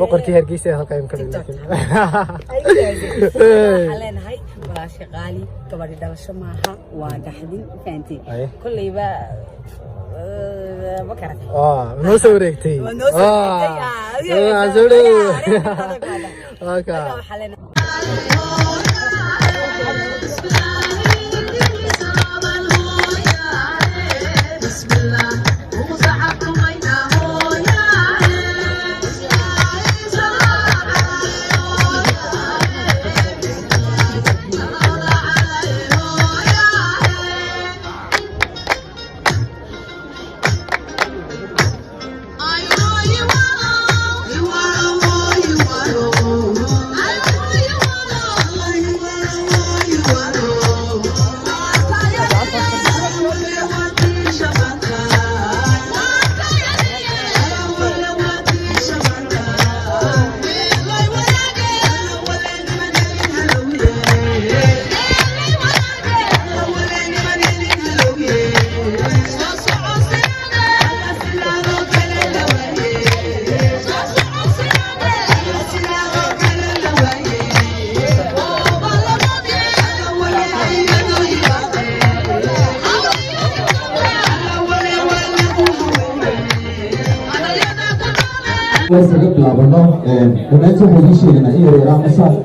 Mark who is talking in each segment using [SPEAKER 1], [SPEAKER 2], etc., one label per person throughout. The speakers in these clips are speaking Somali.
[SPEAKER 1] boqorkii hargeysa halka ay kala
[SPEAKER 2] حالين هاي ولا شغالي كبار دراسة معها وقاعدين فانتي كل يبقى بكرة
[SPEAKER 1] نو سوريكتي
[SPEAKER 2] حالين
[SPEAKER 3] وسجد لابنه ونأتي هذه إن إيه رامسا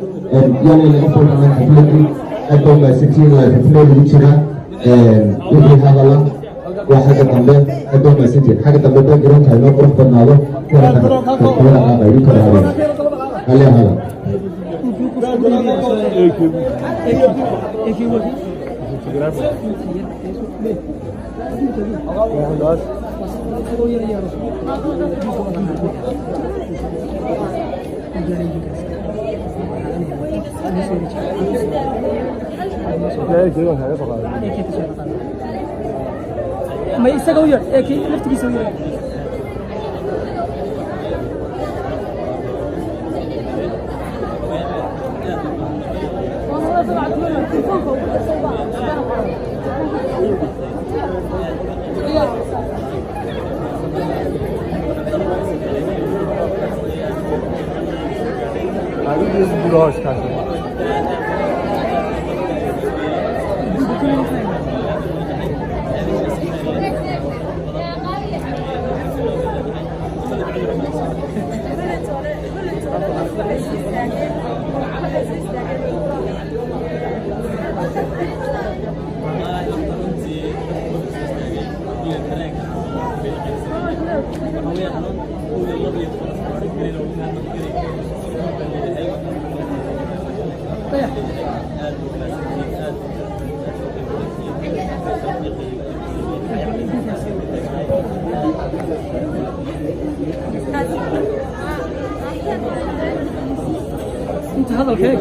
[SPEAKER 3] يعني لأفضل من حفلتي أدوم سكين وحفلة بيجنا يبي هذا لا وحاجة تمام أدوم سكين حاجة تمام بيجرون كانوا قرب بناله كنا هذا يكره هذا عليه هذا
[SPEAKER 1] ما يسقوا ير أكيد نفتح يسوي انت هذا الكيك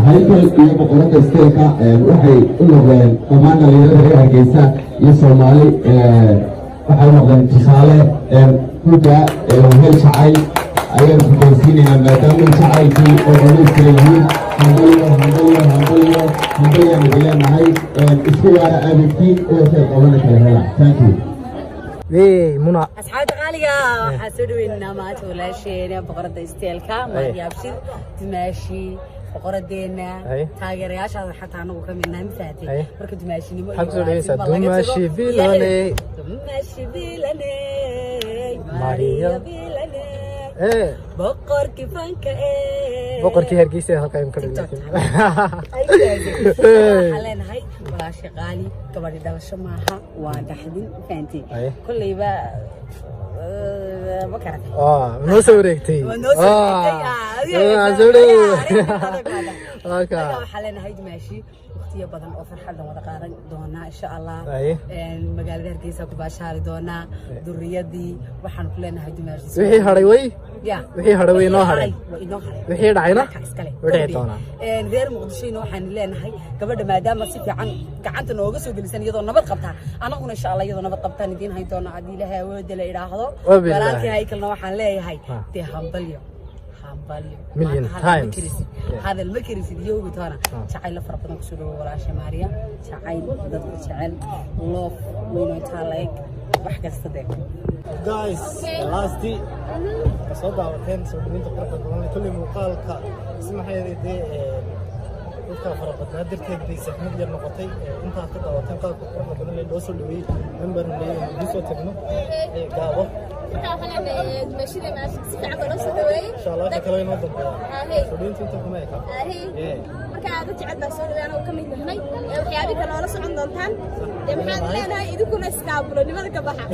[SPEAKER 3] هايكل iyo boqorada isteelka waxay u noqdeen dhammaan dhalinyarada reer Hargeysa iyo Soomaali waxay noqdeen tusaale guda hel jacayl ayaan ku doonsiinaynaa maadaama jacaylkii oo dhammaystiran hambalyo midleenahay isku waara aabidkiin oo shay qabana kala hela thank you
[SPEAKER 1] منى
[SPEAKER 2] أصحاب غالية حسدوا إننا ما تولاشين بقرة استيلكا ما يابشي تماشي boqoradeena taageerayaashaada xataa anagu ka midnahay mafaatay marka dumaashinimo
[SPEAKER 1] iyo dumaashi bilane Maria bilane boqorkii fanka boqorkii Hargeysa halkaan ka dhigay
[SPEAKER 2] haleenahay walaashi qaali gabadhi dhalasho maaha waa dhaxdin faanti kullayba بكرة.
[SPEAKER 1] نو سوريكتي.
[SPEAKER 2] نو سوريكتي. حالنا هيد ماشي. وقتي بدن أوفر حدا وذكرنا دونا إن شاء الله. مجال هرقيسة كباشار دونا درية دي وحن كلنا هيد ماشي.
[SPEAKER 1] وهي هروي.
[SPEAKER 2] يا.
[SPEAKER 1] وهي هروي نهار. وهي دعينا. وده دونا.
[SPEAKER 2] غير مقدسين وحن لنا هاي قبل ما دام مصيف عن كعنت نوجس وجلسان يضون نبض قبتها. أنا قلنا إن شاء الله يضون نبض قبتها ندين هاي دونا عدي لها ود لا يراهضو. ولكن هاي كلنا وحن لها هاي تهمبليو.
[SPEAKER 1] مليون تايمز
[SPEAKER 2] هذا المكرس اليوم ترى شعيل فرقنا كسروا ولا شيء ماريا شعيل ضد شعيل لوف وينو تالك وحكة صدق
[SPEAKER 1] guys lastي صدق وكان سوينا فرقة كل مقالك اسمح لي دي dadka farqadna darteed saxmad yar noqotay inta ka dawatan qaabka farqada badan ee loo soo dhaweeyay member ee soo tagno ee gaabo
[SPEAKER 4] ماشي ماشي ساعه ولا soo dhaweeyay
[SPEAKER 1] insha Allah kala inoo dambeeyo soo dhinta inta kuma ay ka
[SPEAKER 4] marka aad jecel soo dhaweeyana oo kamid nahay waxyaabi kale oo la socon doontaan maxaad leenahay idinkuna iskaabulo nimada ka baxa